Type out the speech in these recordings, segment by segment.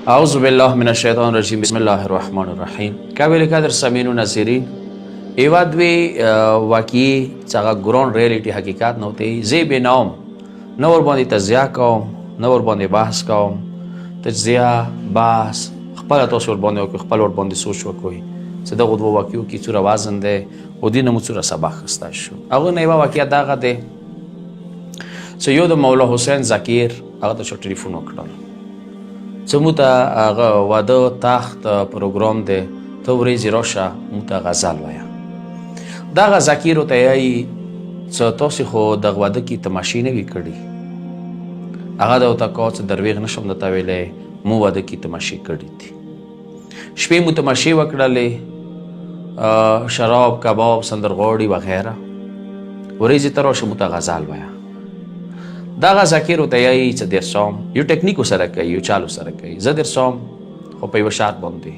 اعوذ بالله من الشیطان الرجیم بسم الله الرحمن الرحیم قابل قدر سامعین و ناظرین ایوا دوی واقعي څنګه ګراوند ریالټي حقیقت نه وتی زی به نام نور باندې تزیا کوم نور باندې بحث کوم تجزیه بحث خپل تاسو ور باندې او خپل ور باندې سوچ وکوي چې دا غوډو واقعو کی څوره وازن ده او دینه مو څوره سبق خسته شو هغه نه ایوا واقعیا داغه ده چې یو د مولا حسین ذکیر هغه ته ټلیفون وکړل چې مو ته هغه واده تخت پروګرام دی ته ورځې راشه مو ته غزل وایه دغه ذکیر ورته یایي چې تاسې خو دغه واده کې تماشې نه وي کړي هغه د ورته کوه چې درویغ نه شم درته ویلی مو واده کې تماشې کړي دي شپې مو تماشې وکړلې شراب کباب سندرغاړي وغیره ورځې ته راشه مو ته غزل وایه دغه ذکیر ورته یایي چې ډېر سوم یو ټکنیک سره کوي یو چالو سره کوي زه ډېر سوم خو په یوه شرط باندې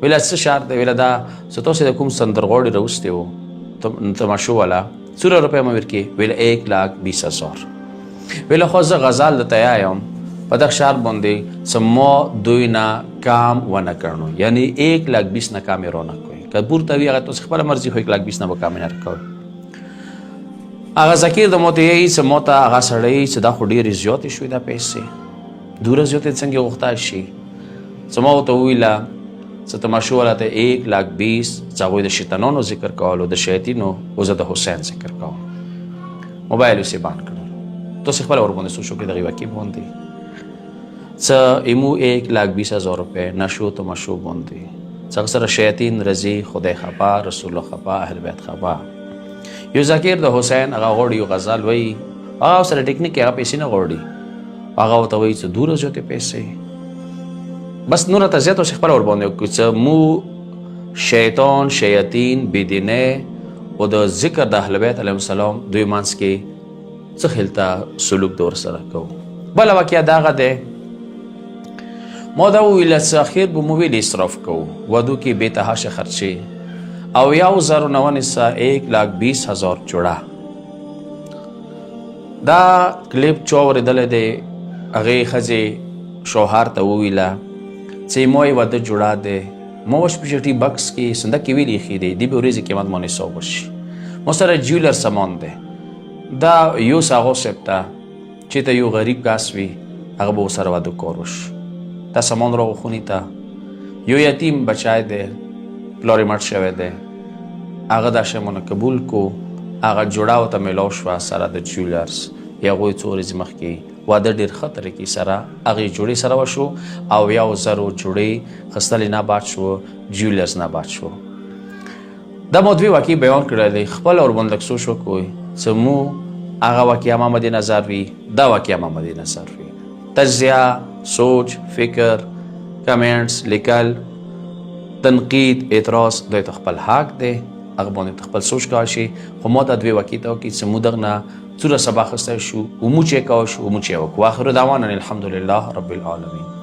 ویله څه شرط دی ویله دا چې تاسې د کوم سندرغاړي راوستی و تماشو والا څومره روپۍ مې ورکړي ویله 1,20,000 ویله خو زه غزل درته یایم په دغه شرط باندې چې ما دوی نه کام ونه کړنو یعنی 1,20,000 نه کام یې رانه کوئ که پورته وي هغه تاسې خپله مرضي خو 1,20,000 نه به کام یې نه کوئ هغه ذکیر د موته یایي چې ما ته هغه سړی چې دا خو ډېرې زیاتې شوې دا پیسې دومره زیاتې څنګه غوښتی شي چې ما ورته وویله چې تماشو والا ته 1,20,000 چې هغوی د شیطانانو ذکر کولو د شیاطینو او زه د حسین ذکر کوم موبایل یې بند کړل تاسې خپله ورباندې سوچ وکړئ دغې واقعې باندې چې ایمو 1,20,000 روپۍ نشو تماشو باندې چې هغه سره شیاطین راځي خدای خفه رسول الله خفه اهل بیت خفه یو ذکیر د حسین هغه غواړي یو غزل وایي هغه سره ټکنیک هغه پیسې نه غواړي هغه ورته وایي چې دومره زیاتې پیسې بس نوره ته زیات اوسې خپله ورباندې وکړو چې مو شیطان شیاطین بېدینۍ او د ذکر د اهل بیت علیهم السلام دوی منځ کې څه خلته سلوک د ورسره کوو بله واقعه دغه دی ما دا وویله چې اخر به مو ویلې اسراف کوو وادو کې بېتحاشه خرچې او 1,000 نه ونیسه 1,20,000 جوړه دا کلیپ چا اورېدلی دی هغې ښځې شوهر ته وویله چې ما یې واده جوړه دی ما وشپېچټي بکس کې صندوق کې ویلې ایښي دی دې به ورځې قیمت ما نصاب وشي ما سره جیولر سامان دی دا یو ساغو صاحب ته چې ته یو غریب کس وي هغه به ورسره واده کار وشي دا سامان راغو خونې ته یو یتیم بچی دی پلار یې مړ شوی دی هغه دا شی مونه قبول کو هغه جوړه ورته میلاو شوه سره د جیولرز یا هغوی څو ورځې مخکې واده ډېر ښه طریقې سره هغې جوړې سره وشو او 1,000 جوړې خستلې نه باد شو جیولرز نه باد شو دا مو دوی واقعي بیان کړی دی خپله ورباندې لږ سوچ وکړئ چې مو هغه واقعه ما مد نظر وي دا واقعه ما مد نظر وي تجزیه سوچ فکر کمنټس لیکل تنقید اعتراض دوی ته خپل حق دی هغه باندې خپل سوچ کولی شي خو ما ته دوی واقعي ته وکړي چې موږ دغه نه څومره سبق اخیستی شو ومو چې یې کوی شو ومو چې یې وکړو واخر دعوانا الحمدلله رب العالمین